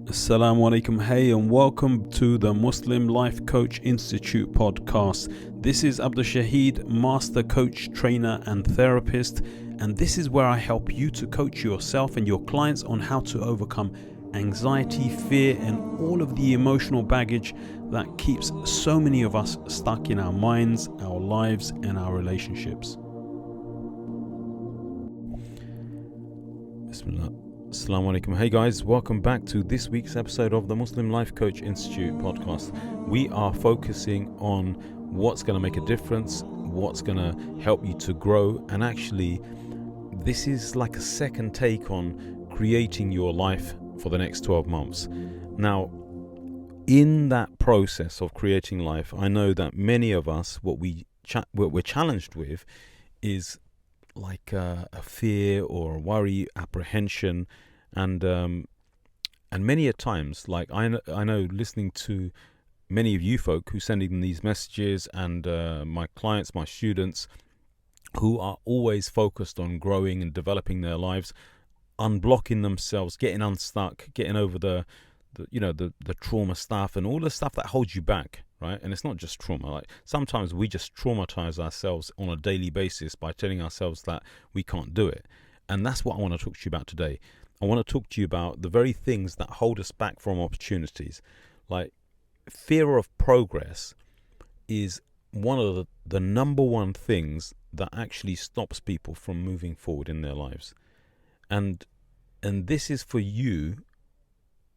Assalamu alaikum, hey, and welcome to the Muslim Life Coach Institute podcast. This is Abdul Shahid, master coach, trainer, and therapist, and this is where I help you to coach yourself and your clients on how to overcome anxiety, fear, and all of the emotional baggage that keeps so many of us stuck in our minds, our lives, and our relationships. Bismillah. Assalamu alaikum. Hey guys, welcome back to this week's episode of the Muslim Life Coach Institute podcast. We are focusing on what's going to make a difference, what's going to help you to grow, and actually this is like a second take on creating your life for the next 12 months. Now, in that process of creating life, I know that many of us, what we're challenged with is like a fear or a worry, apprehension, and many a times, like I know listening to many of you folk who sending these messages, and my clients, my students, who are always focused on growing and developing their lives, unblocking themselves, getting unstuck, getting over the trauma stuff and all the stuff that holds you back. Right? And it's not just trauma. Like sometimes we just traumatize ourselves on a daily basis by telling ourselves that we can't do it. And that's what I want to talk to you about today. I want to talk to you about the very things that hold us back from opportunities. Like fear of progress is one of the number one things that actually stops people from moving forward in their lives. And this is for you,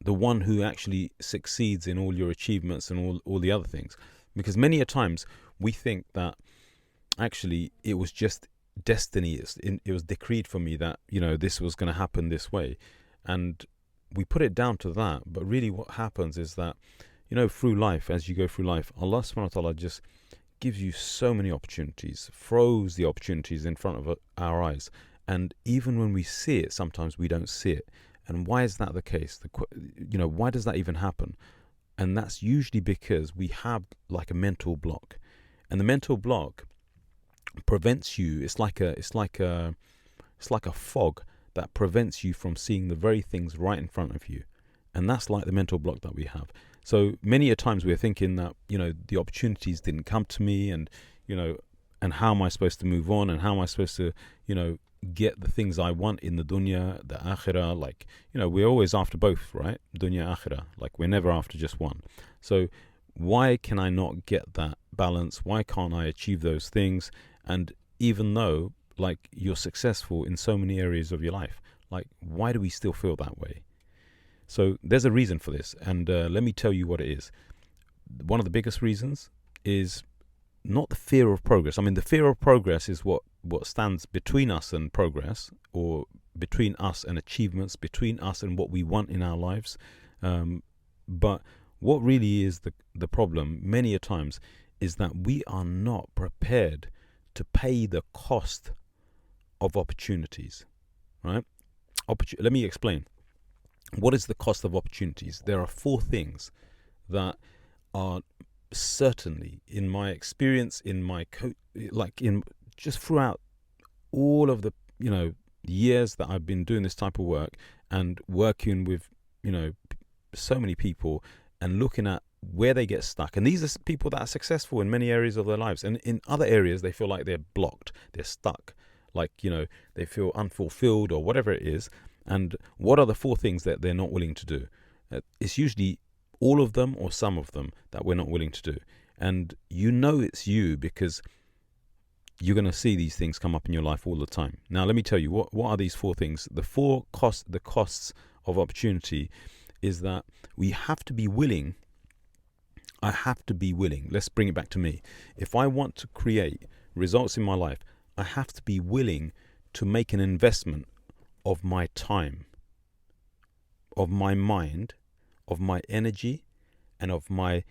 the one who actually succeeds in all your achievements and all the other things. Because many a times we think that actually it was just destiny. It was decreed for me that, this was going to happen this way. And we put it down to that. But really what happens is that, through life, as you go through life, Allah subhanahu wa ta'ala just gives you so many opportunities, throws the opportunities in front of our eyes. And even when we see it, sometimes we don't see it. And why is that the case? Why does that even happen? And that's usually because we have like a mental block, and the mental block prevents you. It's like a fog that prevents you from seeing the very things right in front of you, and that's like the mental block that we have. So many a times we're thinking that the opportunities didn't come to me, and and how am I supposed to move on, and how am I supposed to get the things I want in the dunya, the akhirah. Like, we're always after both, right? Dunya, akhirah. Like, we're never after just one. So why can I not get that balance? Why can't I achieve those things? And even though, like, you're successful in so many areas of your life, like, why do we still feel that way? So there's a reason for this, and let me tell you what it is. One of the biggest reasons is not the fear of progress. I mean, the fear of progress is what stands between us and progress, or between us and achievements, between us and what we want in our lives. But what really is the problem many a times is that we are not prepared to pay the cost of opportunities, right? Let me explain. What is the cost of opportunities? There are four things that are certainly, in my experience, in my just throughout all of the years that I've been doing this type of work and working with so many people and looking at where they get stuck. And these are people that are successful in many areas of their lives, and in other areas they feel like they're blocked, they're stuck, like they feel unfulfilled or whatever it is. And what are the four things that they're not willing to do? It's usually all of them or some of them that we're not willing to do. And it's you because you're going to see these things come up in your life all the time. Now, let me tell you, what are these four things? The costs of opportunity is that we have to be willing. I have to be willing. Let's bring it back to me. If I want to create results in my life, I have to be willing to make an investment of my time, of my mind, of my energy, and of my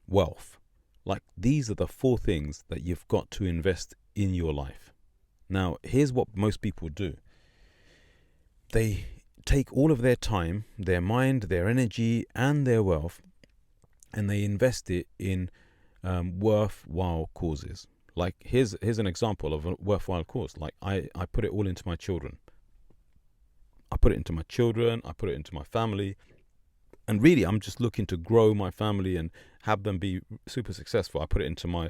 wealth. Like, these are the four things that you've got to invest in your life. Now, here's what most people do. They take all of their time, their mind, their energy, and their wealth, and they invest it in worthwhile causes. Like, here's an example of a worthwhile cause. Like, I put it all into my children. I put it into my children. I put it into my family. And really, I'm just looking to grow my family and have them be super successful. I put it into my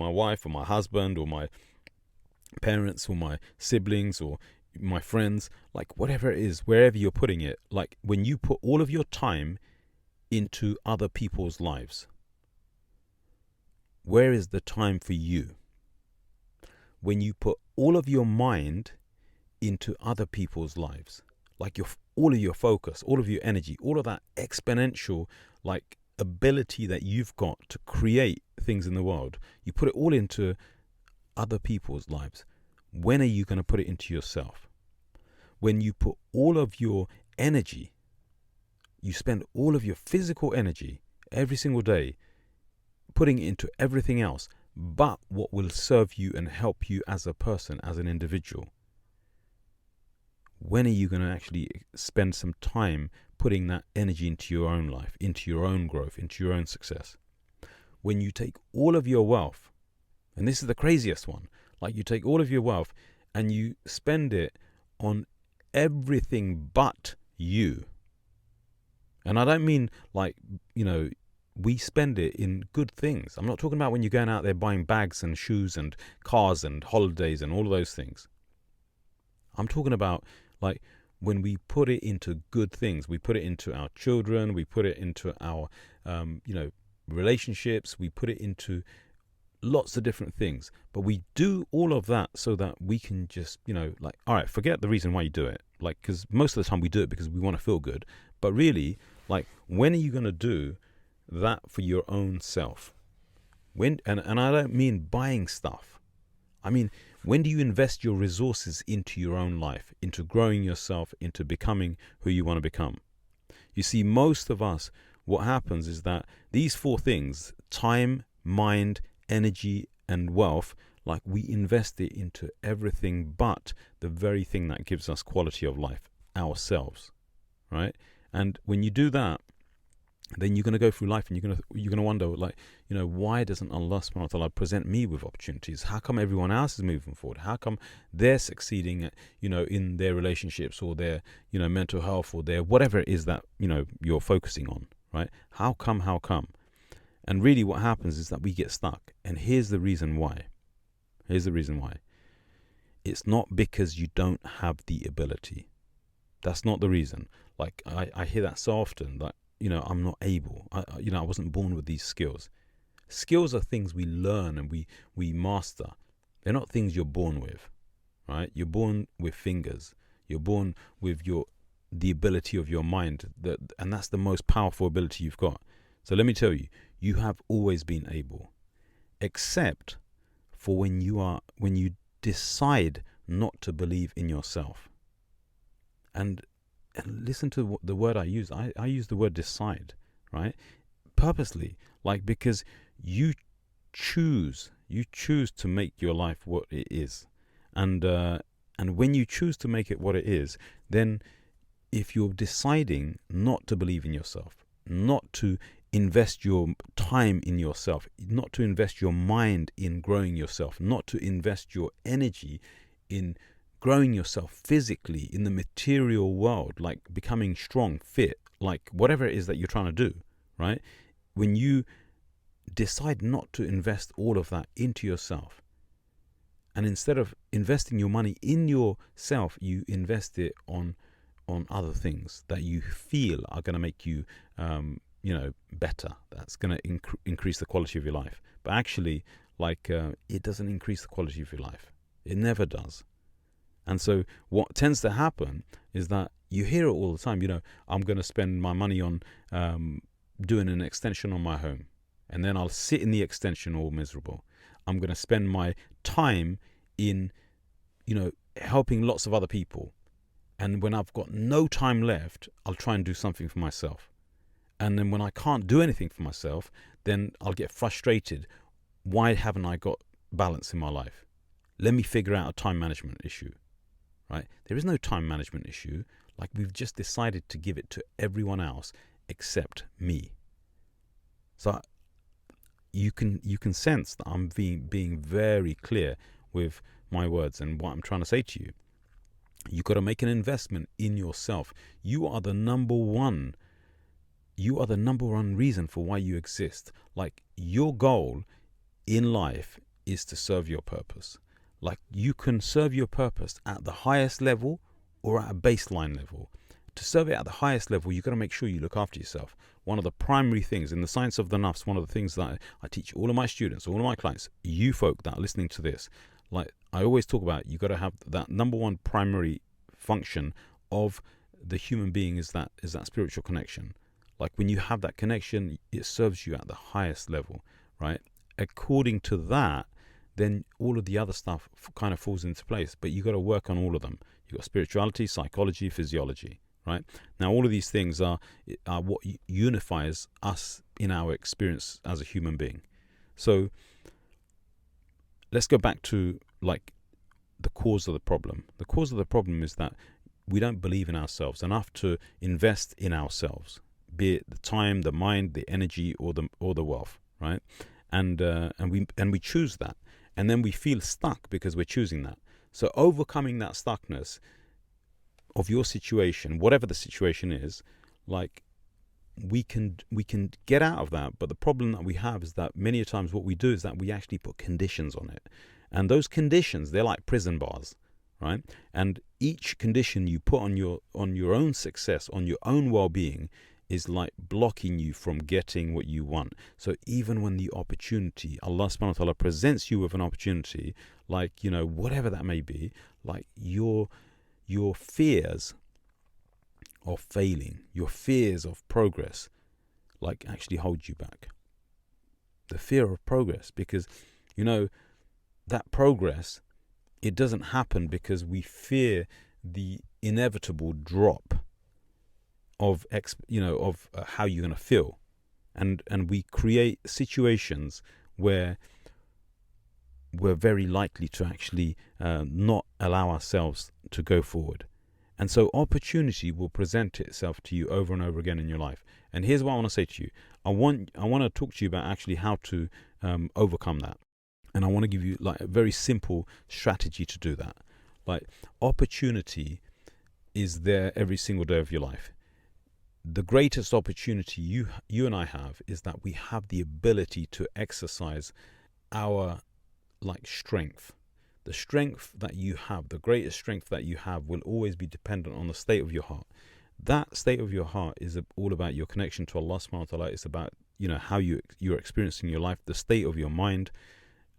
wife or my husband or my parents or my siblings or my friends, like whatever it is, wherever you're putting it. Like when you put all of your time into other people's lives, where is the time for you? When you put all of your mind into other people's lives, like all of your focus, all of your energy, all of that exponential like ability that you've got to create things in the world, you put it all into other people's lives. When are you going to put it into yourself? When you put all of your energy, you spend all of your physical energy every single day putting it into everything else but what will serve you and help you as a person, as an individual. When are you going to actually spend some time putting that energy into your own life, into your own growth, into your own success? When you take all of your wealth, and this is the craziest one, like you take all of your wealth and you spend it on everything but you. And I don't mean like, we spend it in good things. I'm not talking about when you're going out there buying bags and shoes and cars and holidays and all of those things. I'm talking about like when we put it into good things. We put it into our children. We put it into our, relationships. We put it into lots of different things. But we do all of that so that we can just, all right, forget the reason why you do it. Like, because most of the time we do it because we want to feel good. But really, like, when are you going to do that for your own self? And I don't mean buying stuff. I mean, when do you invest your resources into your own life, into growing yourself, into becoming who you want to become? You see, most of us, what happens is that these four things, time, mind, energy, and wealth, like we invest it into everything but the very thing that gives us quality of life, ourselves, right? And when you do that, then you're going to go through life and you're going to wonder, like, why doesn't Allah subhanahu wa ta'ala present me with opportunities? How come everyone else is moving forward? How come they're succeeding, in their relationships or their, mental health or their whatever it is that, you're focusing on, right? How come? And really what happens is that we get stuck. And here's the reason why. It's not because you don't have the ability. That's not the reason. Like, I hear that so often, that, I'm not able. I wasn't born with these skills. Skills are things we learn and we master. They're not things you're born with, right? You're born with fingers. You're born with the ability of your mind, and that's the most powerful ability you've got. So let me tell you, you have always been able, except for when you decide not to believe in yourself. And listen to the word I use. I use the word decide, right? Purposely, like, because you choose to make your life what it is. And when you choose to make it what it is, then if you're deciding not to believe in yourself, not to invest your time in yourself, not to invest your mind in growing yourself, not to invest your energy in growing yourself physically in the material world, like becoming strong, fit, like whatever it is that you're trying to do, right? When you decide not to invest all of that into yourself, and instead of investing your money in yourself, you invest it on other things that you feel are going to make you, better. That's going to increase the quality of your life. But actually, it doesn't increase the quality of your life. It never does. And so what tends to happen is that you hear it all the time, I'm going to spend my money on doing an extension on my home. And then I'll sit in the extension all miserable. I'm going to spend my time in, helping lots of other people. And when I've got no time left, I'll try and do something for myself. And then when I can't do anything for myself, then I'll get frustrated. Why haven't I got balance in my life? Let me figure out a time management issue. Right? There is no time management issue. Like, we've just decided to give it to everyone else except me. So you can sense that I'm being very clear with my words and what I'm trying to say to you. You've got to make an investment in yourself. You are the number one you are the number one reason for why you exist. Like, your goal in life is to serve your purpose. Like, you can serve your purpose at the highest level or at a baseline level. To serve it at the highest level, you've got to make sure you look after yourself. One of the primary things in the science of the nafs, one of the things that I teach all of my students, all of my clients, you folk that are listening to this, like I always talk about, you got to have that number one primary function of the human being is that spiritual connection. Like, when you have that connection, it serves you at the highest level, right? According to that, then all of the other stuff kind of falls into place. But you got to work on all of them. You've got spirituality, psychology, physiology, right? Now, all of these things are what unifies us in our experience as a human being. So let's go back to like the cause of the problem. The cause of the problem is that we don't believe in ourselves enough to invest in ourselves, be it the time, the mind, the energy, or the wealth, right? And we choose that, and then we feel stuck because we're choosing that. So overcoming that stuckness of your situation, whatever the situation is, like, we can get out of that. But the problem that we have is that many times what we do is that we actually put conditions on it, and those conditions, they're like prison bars, right? And each condition you put on your own success, on your own well-being, is like blocking you from getting what you want. So even when the opportunity, Allah subhanahu wa ta'ala presents you with an opportunity, like, whatever that may be, like your fears of failing, your fears of progress, like, actually hold you back. The fear of progress, because that progress, it doesn't happen because we fear the inevitable drop of how you're going to feel, and we create situations where we're very likely to actually not allow ourselves to go forward. And so opportunity will present itself to you over and over again in your life. And here's what I want to say to you. I want to talk to you about actually how to overcome that. And I want to give you like a very simple strategy to do that. Like, opportunity is there every single day of your life. The greatest opportunity you and I have is that we have the ability to exercise our strength. The strength that you have, the greatest strength that you have, will always be dependent on the state of your heart. That state of your heart is all about your connection to Allah subhanahu wa ta'ala. It's about how you're experiencing your life, the state of your mind,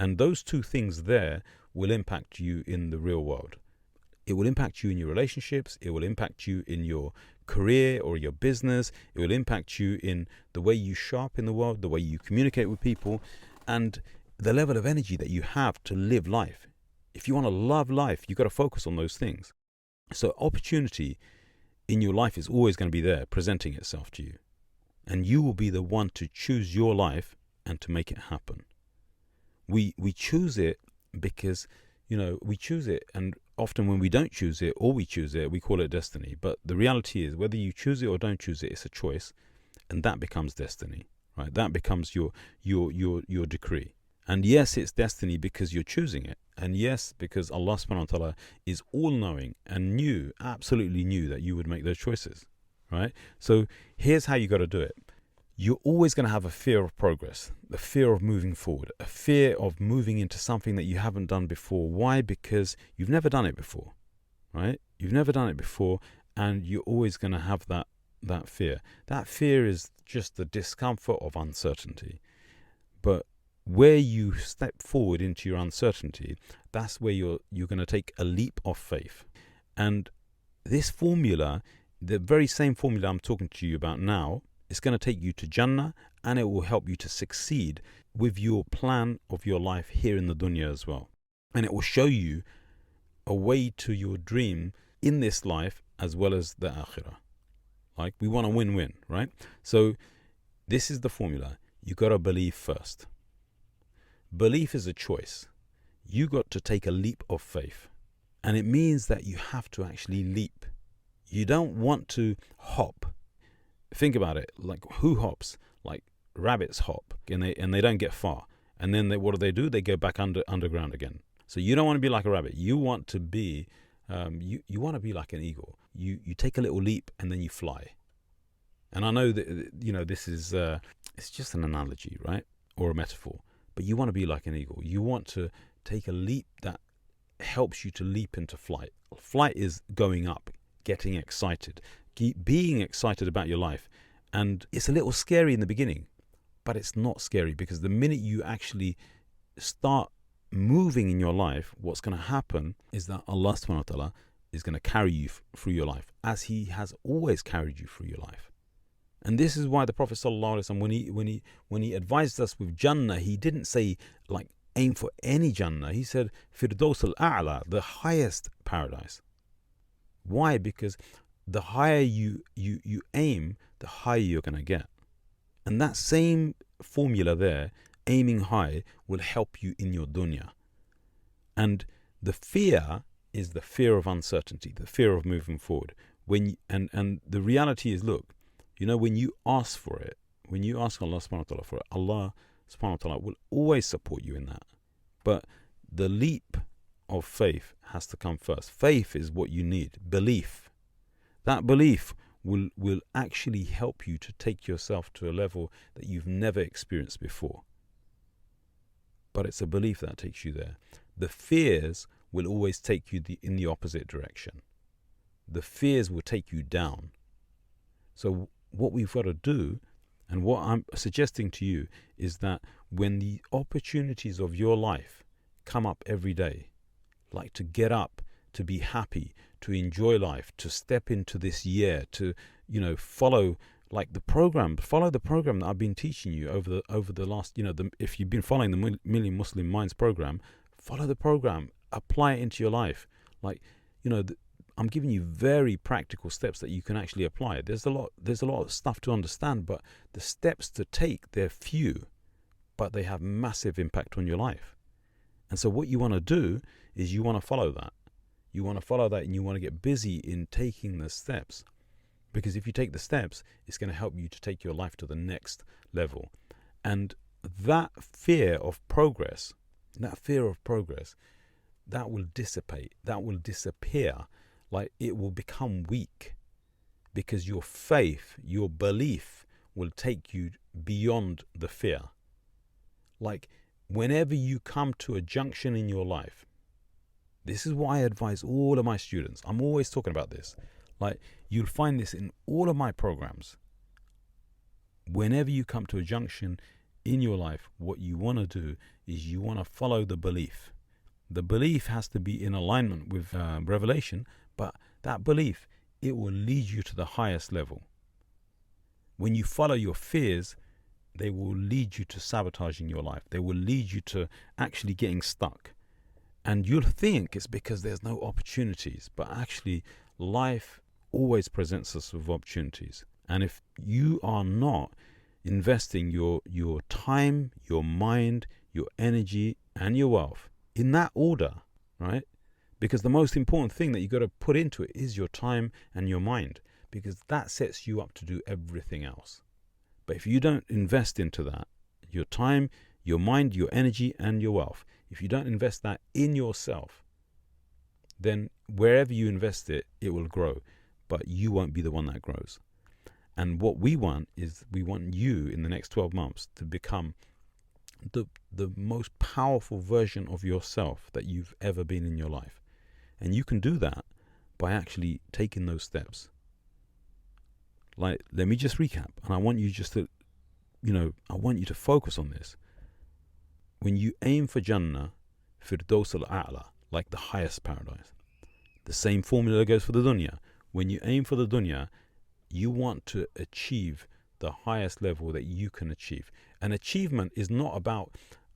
and those two things there will impact you in the real world. It will impact you in your relationships. It will impact you in your career or your business. It will impact you in the way you show up in the world, the way you communicate with people, and the level of energy that you have to live life. If you want to love life, you've got to focus on those things. So opportunity in your life is always going to be there, presenting itself to you. And you will be the one to choose your life and to make it happen. We choose it because, we choose it, and often when we don't choose it, or we choose it, we call it destiny. But the reality is, whether you choose it or don't choose it, it's a choice, and that becomes destiny, right? That becomes your decree. And yes, it's destiny because you're choosing it. And yes, because Allah subhanahu wa ta'ala is all-knowing and absolutely knew that you would make those choices, right? So here's how you got to do it. You're always going to have a fear of progress, the fear of moving forward, a fear of moving into something that you haven't done before. Why? Because you've never done it before, right? You've never done it before, and you're always going to have that fear. That fear is just the discomfort of uncertainty. But where you step forward into your uncertainty, that's where you're going to take a leap of faith. And this formula, the very same formula I'm talking to you about now, it's going to take you to Jannah, and it will help you to succeed with your plan of your life here in the dunya as well. And it will show you a way to your dream in this life as well as the akhirah. Like, we want a win-win, right? So this is the formula. You got to believe first. Belief is a choice. You got to take a leap of faith. And it means that you have to actually leap. You don't want to hop. Think about it. Like, who hops? Like, rabbits hop, and they don't get far. And then what do? They go back underground again. So you don't want to be like a rabbit. You want to be you want to be like an eagle. You take a little leap and then you fly. And I know that, this is, it's just an analogy, right? Or a metaphor. But you want to be like an eagle. You want to take a leap that helps you to leap into flight. Flight is going up, getting excited, being excited about your life. And it's a little scary in the beginning, but it's not scary, because the minute you actually start moving in your life, what's going to happen is that Allah subhanahu wa ta'ala is going to carry you through your life, as He has always carried you through your life. And this is why the Prophet sallallahu alaihi wasallam, when he advised us with Jannah, he didn't say like aim for any Jannah. He said Firdaus al-A'la, the highest paradise. Why? Because the higher you aim, the higher you're going to get. And that same formula there, aiming high, will help you in your dunya. And the fear is the fear of uncertainty, the fear of moving forward. And the reality is, look, when you ask for it, when you ask Allah subhanahu wa ta'ala for it, Allah subhanahu wa ta'ala will always support you in that. But the leap of faith has to come first. Faith is what you need. Belief. That belief will actually help you to take yourself to a level that you've never experienced before. But it's a belief that takes you there. The fears will always take you in the opposite direction. The fears will take you down. So what we've got to do, and what I'm suggesting to you, is that when the opportunities of your life come up every day, like to get up, to be happy, to enjoy life, to step into this year, to follow like the program that I've been teaching you over the last, if you've been following the Million Muslim Minds program, follow the program, apply it into your life. Like, I'm giving you very practical steps that you can actually apply. There's a lot of stuff to understand, but the steps to take, they're few, but they have massive impact on your life. And so what you want to do is you want to follow that. You want to follow that, and you want to get busy in taking the steps. Because if you take the steps, it's going to help you to take your life to the next level. And that fear of progress, that will dissipate, that will disappear. Like, it will become weak, because your faith, your belief will take you beyond the fear. Like, whenever you come to a junction in your life, this is what I advise all of my students. I'm always talking about this. Like, you'll find this in all of my programs. Whenever you come to a junction in your life, what you want to do is you want to follow the belief. The belief has to be in alignment with revelation, but that belief, it will lead you to the highest level. When you follow your fears, they will lead you to sabotaging your life. They will lead you to actually getting stuck. And you'll think it's because there's no opportunities, but actually life always presents us with opportunities. And if you are not investing your time, your mind, your energy, and your wealth in that order, right? Because the most important thing that you got to put into it is your time and your mind, because that sets you up to do everything else. But if you don't invest into that, your time, your mind, your energy, and your wealth, if you don't invest that in yourself, then wherever you invest it, it will grow, but you won't be the one that grows. And what we want is, we want you in the next 12 months to become the most powerful version of yourself that you've ever been in your life. And you can do that by actually taking those steps. Like, let me just recap. And I want you just to, I want you to focus on this. When you aim for Jannah, Firdaus al-A'la, like the highest paradise, the same formula goes for the dunya. When you aim for the dunya, you want to achieve the highest level that you can achieve. And achievement is not about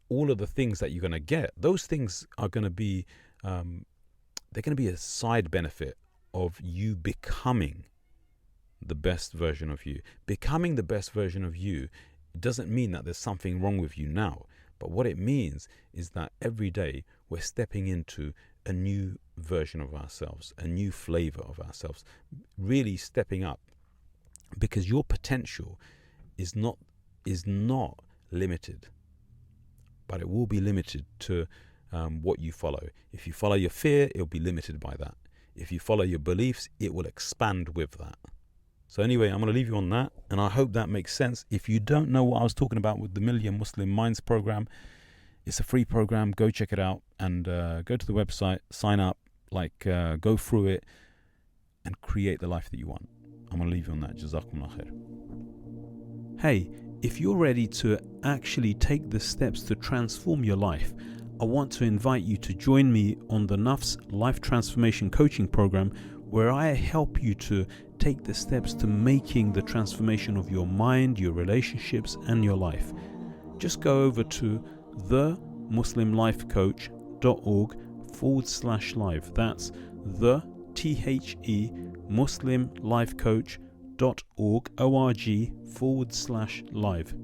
all of the things that you're going to get. Those things are going to be, they're going to be a side benefit of you becoming the best version of you. Becoming the best version of you doesn't mean that there's something wrong with you now. But what it means is that every day we're stepping into a new version of ourselves, a new flavor of ourselves, really stepping up, because your potential is not limited, but it will be limited to what you follow. If you follow your fear, it'll be limited by that. If you follow your beliefs, it will expand with that. So anyway, I'm going to leave you on that, and I hope that makes sense. If you don't know what I was talking about with the Million Muslim Minds program, it's a free program. Go check it out and go to the website, sign up, go through it and create the life that you want. I'm going to leave you on that. Jazakumullah khair. Hey, if you're ready to actually take the steps to transform your life, I want to invite you to join me on the Nafs Life Transformation Coaching Program, where I help you to take the steps to making the transformation of your mind, your relationships, and your life. Just go over to themuslimlifecoach.org/live. That's the THE muslimlifecoach.org/live.